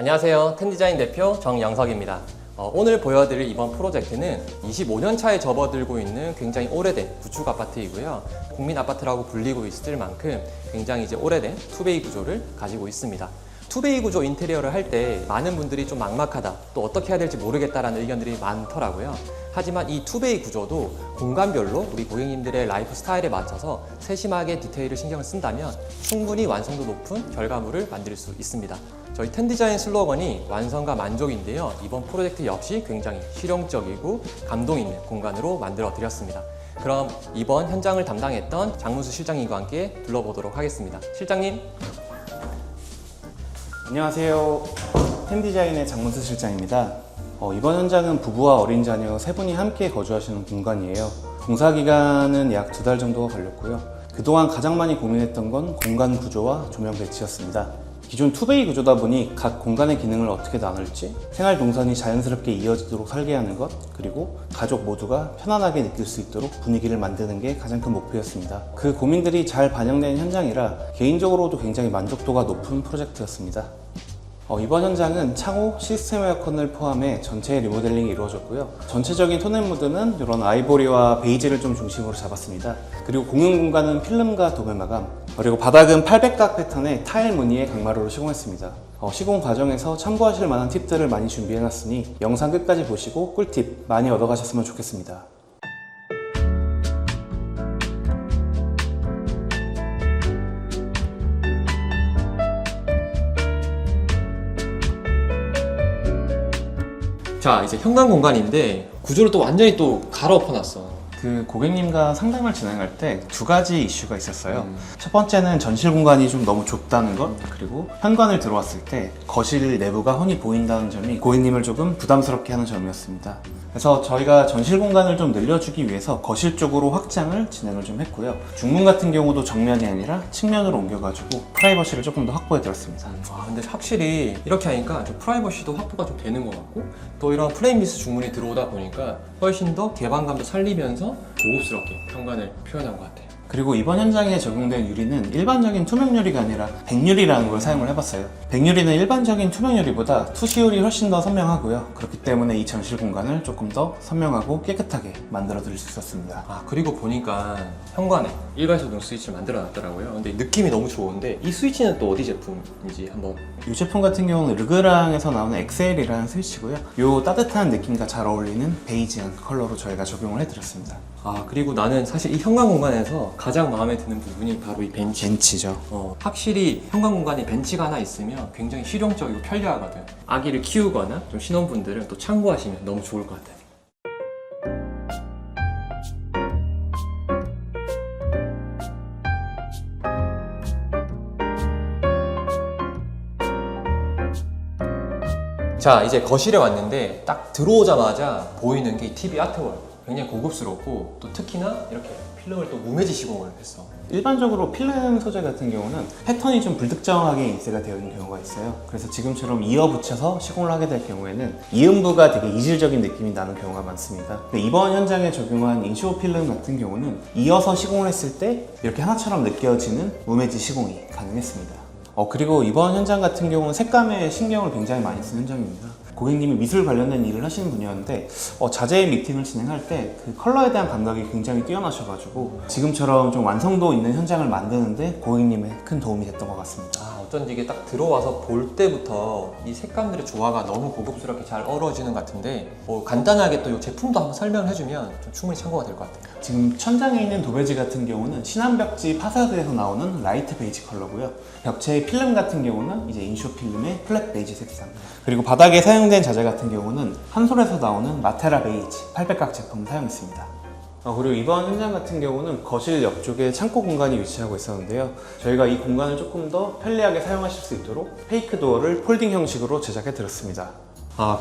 안녕하세요. 텐디자인 대표 정영석입니다. 오늘 보여드릴 이번 프로젝트는 25년 차에 접어들고 있는 굉장히 오래된 구축 아파트이고요. 국민 아파트라고 불리고 있을 만큼 굉장히 오래된 투베이 구조를 가지고 있습니다. 투베이 구조 인테리어를 할 때 많은 분들이 좀 막막하다, 또 어떻게 해야 될지 모르겠다라는 의견들이 많더라고요. 하지만 이 투베이 구조도 공간별로 우리 고객님들의 라이프 스타일에 맞춰서 세심하게 디테일을 신경을 쓴다면 충분히 완성도 높은 결과물을 만들 수 있습니다. 저희 텐디자인 슬로건이 완성과 만족인데요. 이번 프로젝트 역시 굉장히 실용적이고 감동 있는 공간으로 만들어 드렸습니다. 그럼 이번 현장을 담당했던 장문수 실장님과 함께 둘러보도록 하겠습니다. 실장님. 안녕하세요. 텐디자인의 장문수 실장입니다. 이번 현장은 부부와 어린 자녀 3분이 함께 거주하시는 공간이에요. 공사 기간은 약 2달 정도가 걸렸고요. 그동안 가장 많이 고민했던 건 공간 구조와 조명 배치였습니다. 기존 투베이 구조다 보니 각 공간의 기능을 어떻게 나눌지, 생활 동선이 자연스럽게 이어지도록 설계하는 것, 그리고 가족 모두가 편안하게 느낄 수 있도록 분위기를 만드는 게 가장 큰 목표였습니다. 그 고민들이 잘 반영된 현장이라 개인적으로도 굉장히 만족도가 높은 프로젝트였습니다. 이번 현장은 창호, 시스템 에어컨을 포함해 전체 리모델링이 이루어졌고요. 전체적인 톤앤 무드는 이런 아이보리와 베이지를 좀 중심으로 잡았습니다. 그리고 공용 공간은 필름과 도배 마감, 그리고 바닥은 800각 패턴의 타일 무늬의 강마루로 시공했습니다. 시공 과정에서 참고하실 만한 팁들을 많이 준비해놨으니 영상 끝까지 보시고 꿀팁 많이 얻어가셨으면 좋겠습니다. 자, 이제 현관 공간인데 구조를 또 완전히 또 갈아엎어놨어. 그 고객님과 상담을 진행할 때 2가지 이슈가 있었어요. 첫 번째는 전실 공간이 좀 너무 좁다는 것, 그리고 현관을 들어왔을 때 거실 내부가 훤히 보인다는 점이 고객님을 조금 부담스럽게 하는 점이었습니다. 그래서 저희가 전실 공간을 좀 늘려주기 위해서 거실 쪽으로 확장을 진행을 좀 했고요. 중문 같은 경우도 정면이 아니라 측면으로 옮겨가지고 프라이버시를 조금 더 확보해 드렸습니다. 근데 확실히 이렇게 하니까 좀 프라이버시도 확보가 좀 되는 것 같고, 또 이런 플레인미스 중문이 들어오다 보니까 훨씬 더 개방감도 살리면서 고급스럽게 현관을 표현한 것 같아요. 그리고 이번 현장에 적용된 유리는 일반적인 투명 유리가 아니라 백유리라는 걸 사용을 해봤어요. 백유리는 일반적인 투명 유리보다 투시율이 훨씬 더 선명하고요. 그렇기 때문에 이 전실 공간을 조금 더 선명하고 깨끗하게 만들어 드릴 수 있었습니다. 그리고 보니까 현관에 일괄소등 스위치를 만들어 놨더라고요. 근데 느낌이 너무 좋은데 이 스위치는 또 어디 제품인지 한번. 이 제품 같은 경우는 르그랑에서 나오는 엑셀이라는 스위치고요. 이 따뜻한 느낌과 잘 어울리는 베이지한 컬러로 저희가 적용을 해드렸습니다. 그리고 나는 사실 이 현관 공간에서 가장 마음에 드는 부분이 바로 이 벤치죠. 확실히 현관 공간에 벤치가 하나 있으면 굉장히 실용적이고 편리하거든. 아기를 키우거나 좀 신혼분들은 또 참고하시면 너무 좋을 것 같아요. 자, 이제 거실에 왔는데 딱 들어오자마자 보이는 게 이 TV 아트월. 굉장히 고급스럽고, 또 특히나 이렇게 필름을 또 무매지 시공을 했어. 일반적으로 필름 소재 같은 경우는 패턴이 좀 불특정하게 인쇄가 되어 있는 경우가 있어요. 그래서 지금처럼 이어 붙여서 시공을 하게 될 경우에는 이음부가 되게 이질적인 느낌이 나는 경우가 많습니다. 근데 이번 현장에 적용한 인쇼 필름 같은 경우는 이어서 시공을 했을 때 이렇게 하나처럼 느껴지는 무매지 시공이 가능했습니다. 그리고 이번 현장 같은 경우는 색감에 신경을 굉장히 많이 쓴 현장입니다. 고객님이 미술 관련된 일을 하시는 분이었는데 자재 미팅을 진행할 때 그 컬러에 대한 감각이 굉장히 뛰어나셔가지고 지금처럼 좀 완성도 있는 현장을 만드는데 고객님의 큰 도움이 됐던 것 같습니다. 어쩐지 이게 딱 들어와서 볼 때부터 이 색감들의 조화가 너무 고급스럽게 잘 어우러지는 것 같은데, 간단하게 또 이 제품도 한번 설명을 해주면 좀 충분히 참고가 될 것 같아요. 지금 천장에 있는 도배지 같은 경우는 신한벽지 파사드에서 나오는 라이트 베이지 컬러고요. 벽체의 필름 같은 경우는 이제 인쇼 필름의 플랫 베이지 색상, 그리고 바닥에 사용된 자재 같은 경우는 한솔에서 나오는 라테라 베이지 800각 제품을 사용했습니다. 그리고 이번 현장 같은 경우는 거실 옆쪽에 창고 공간이 위치하고 있었는데요. 저희가 이 공간을 조금 더 편리하게 사용하실 수 있도록 페이크 도어를 폴딩 형식으로 제작해 드렸습니다.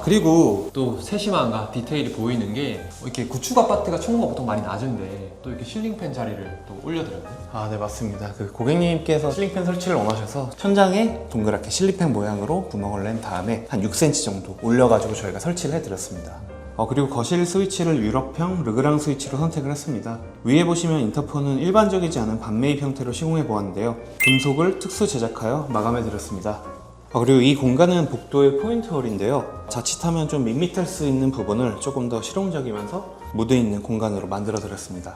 그리고 또 세심함과 디테일이 보이는 게, 이렇게 구축 아파트가 층고가 보통 많이 낮은데 또 이렇게 실링팬 자리를 또 올려드렸네. 네, 맞습니다. 그 고객님께서 실링팬 설치를 원하셔서 천장에 동그랗게 실링팬 모양으로 구멍을 낸 다음에 한 6cm 정도 올려가지고 저희가 설치를 해드렸습니다. 그리고 거실 스위치를 유럽형 르그랑 스위치로 선택을 했습니다. 위에 보시면 인터폰은 일반적이지 않은 반매입 형태로 시공해 보았는데요. 금속을 특수 제작하여 마감해 드렸습니다. 그리고 이 공간은 복도의 포인트홀인데요. 자칫하면 좀 밋밋할 수 있는 부분을 조금 더 실용적이면서 무드 있는 공간으로 만들어 드렸습니다.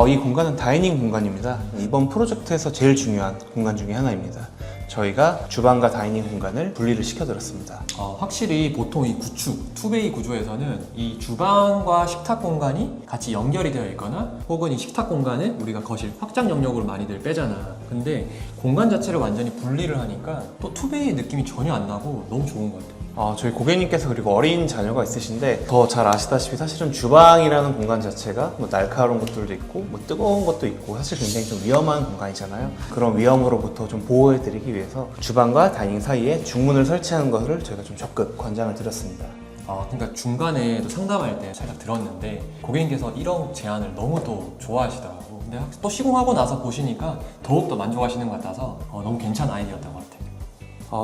이 공간은 다이닝 공간입니다. 이번 프로젝트에서 제일 중요한 공간 중에 하나입니다. 저희가 주방과 다이닝 공간을 분리를 시켜드렸습니다. 확실히 보통 이 구축, 투베이 구조에서는 이 주방과 식탁 공간이 같이 연결이 되어 있거나 혹은 이 식탁 공간은 우리가 거실 확장 영역으로 많이들 빼잖아. 근데 공간 자체를 완전히 분리를 하니까 또 투베이 느낌이 전혀 안 나고 너무 좋은 것 같아요. 저희 고객님께서 그리고 어린 자녀가 있으신데 더 잘 아시다시피 사실은 주방이라는 공간 자체가 뭐 날카로운 것들도 있고 뭐 뜨거운 것도 있고 사실 굉장히 좀 위험한 공간이잖아요. 그런 위험으로부터 좀 보호해드리기 위해서 주방과 다이닝 사이에 중문을 설치하는 것을 저희가 좀 적극 권장을 드렸습니다. 그러니까 중간에 또 상담할 때 살짝 들었는데 고객님께서 이런 제안을 너무 또 좋아하시더라고. 근데 또 시공하고 나서 보시니까 더욱더 만족하시는 것 같아서 너무 괜찮은 아이디어였던 것 같아요.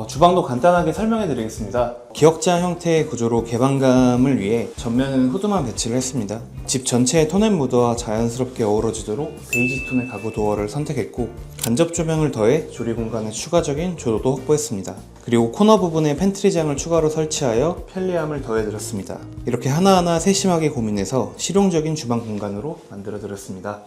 주방도 간단하게 설명해 드리겠습니다. 기역자 형태의 구조로 개방감을 위해 전면은 후드만 배치를 했습니다. 집 전체의 톤앤 무드와 자연스럽게 어우러지도록 베이지 톤의 가구 도어를 선택했고 간접 조명을 더해 조리 공간에 추가적인 조도도 확보했습니다. 그리고 코너 부분에 팬트리장을 추가로 설치하여 편리함을 더해드렸습니다. 이렇게 하나하나 세심하게 고민해서 실용적인 주방 공간으로 만들어 드렸습니다.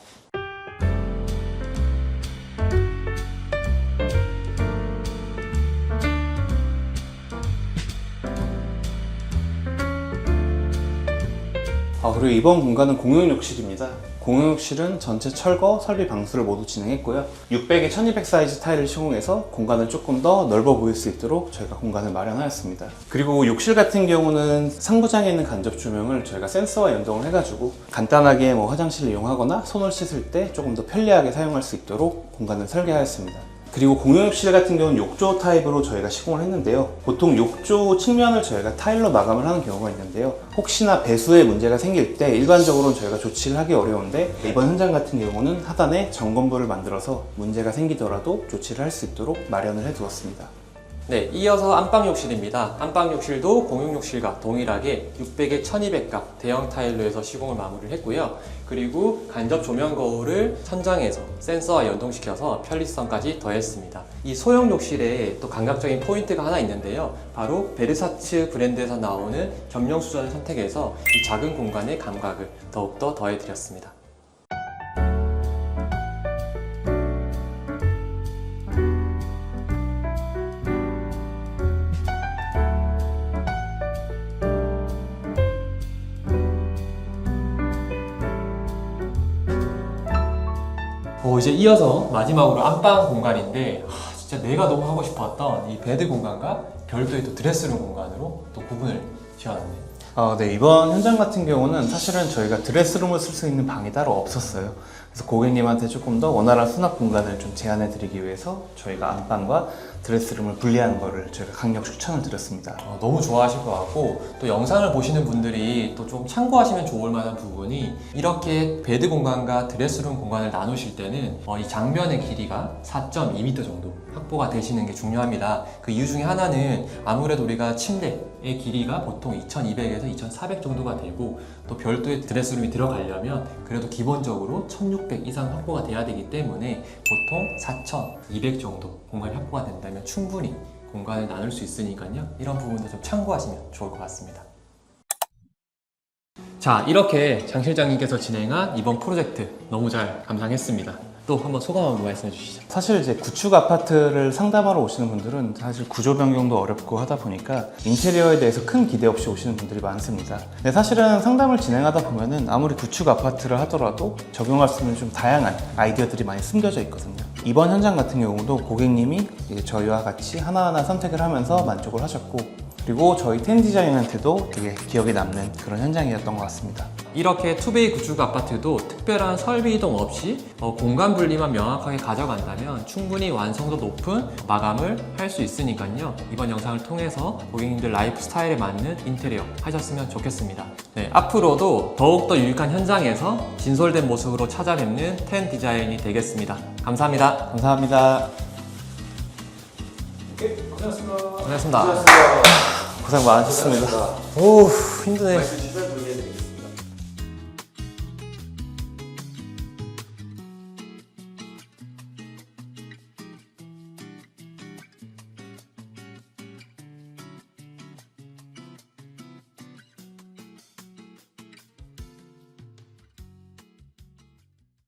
그리고 이번 공간은 공용욕실입니다. 공용욕실은 전체 철거, 설비 방수를 모두 진행했고요. 600에 1200 사이즈 타일을 시공해서 공간을 조금 더 넓어 보일 수 있도록 저희가 공간을 마련하였습니다. 그리고 욕실 같은 경우는 상부장에 있는 간접 조명을 저희가 센서와 연동을 해가지고 간단하게 뭐 화장실을 이용하거나 손을 씻을 때 조금 더 편리하게 사용할 수 있도록 공간을 설계하였습니다. 그리고 공용욕실 같은 경우는 욕조 타입으로 저희가 시공을 했는데요. 보통 욕조 측면을 저희가 타일로 마감을 하는 경우가 있는데요. 혹시나 배수에 문제가 생길 때 일반적으로는 저희가 조치를 하기 어려운데 이번 현장 같은 경우는 하단에 점검부를 만들어서 문제가 생기더라도 조치를 할 수 있도록 마련을 해 두었습니다. 네, 이어서 안방욕실입니다. 안방욕실도 공용욕실과 동일하게 600에 1200각 대형 타일로 해서 시공을 마무리를 했고요. 그리고 간접 조명 거울을 천장에서 센서와 연동시켜서 편리성까지 더했습니다. 이 소형 욕실에 또 감각적인 포인트가 하나 있는데요. 바로 베르사츠 브랜드에서 나오는 겸용 수전을 선택해서 이 작은 공간의 감각을 더욱더 더해드렸습니다. 이제 이어서 마지막으로 안방 공간인데 진짜 내가 너무 하고 싶었던 이 베드 공간과 별도의 또 드레스룸 공간으로 또 구분을 지어놨네요. 네, 이번 현장 같은 경우는 사실은 저희가 드레스룸을 쓸 수 있는 방이 따로 없었어요. 그래서 고객님한테 조금 더 원활한 수납 공간을 좀 제안해 드리기 위해서 저희가 안방과 드레스룸을 분리하는 거를 저희가 강력 추천을 드렸습니다. 너무 좋아하실 것 같고 또 영상을 보시는 분들이 또 좀 참고하시면 좋을 만한 부분이 이렇게 베드 공간과 드레스룸 공간을 나누실 때는 이 장면의 길이가 4.2m 정도 확보가 되시는 게 중요합니다. 그 이유 중에 하나는 아무래도 우리가 침대의 길이가 보통 2200에서 2400 정도가 되고 또 별도의 드레스룸이 들어가려면 그래도 기본적으로 1600 이상 확보가 돼야 되기 때문에 보통 4200 정도 공간이 확보가 된다면 충분히 공간을 나눌 수 있으니까요. 이런 부분도 좀 참고하시면 좋을 것 같습니다. 자, 이렇게 장 실장님께서 진행한 이번 프로젝트 너무 잘 감상했습니다. 또 한번 소감 한번 말씀해 주시죠. 사실 이제 구축 아파트를 상담하러 오시는 분들은 사실 구조 변경도 어렵고 하다 보니까 인테리어에 대해서 큰 기대 없이 오시는 분들이 많습니다. 근데 사실은 상담을 진행하다 보면은 아무리 구축 아파트를 하더라도 적용할 수 있는 좀 다양한 아이디어들이 많이 숨겨져 있거든요. 이번 현장 같은 경우도 고객님이 이제 저희와 같이 하나하나 선택을 하면서 만족을 하셨고 그리고 저희 텐 디자인한테도 되게 기억에 남는 그런 현장이었던 것 같습니다. 이렇게 투베이 구축 아파트도 특별한 설비 이동 없이 공간 분리만 명확하게 가져간다면 충분히 완성도 높은 마감을 할 수 있으니까요. 이번 영상을 통해서 고객님들 라이프 스타일에 맞는 인테리어 하셨으면 좋겠습니다. 네, 앞으로도 더욱더 유익한 현장에서 진솔된 모습으로 찾아뵙는 텐 디자인이 되겠습니다. 감사합니다. 감사합니다. 고생하셨습니다. 고생하셨습니다. 고생 많으셨습니다. 오, 힘드네.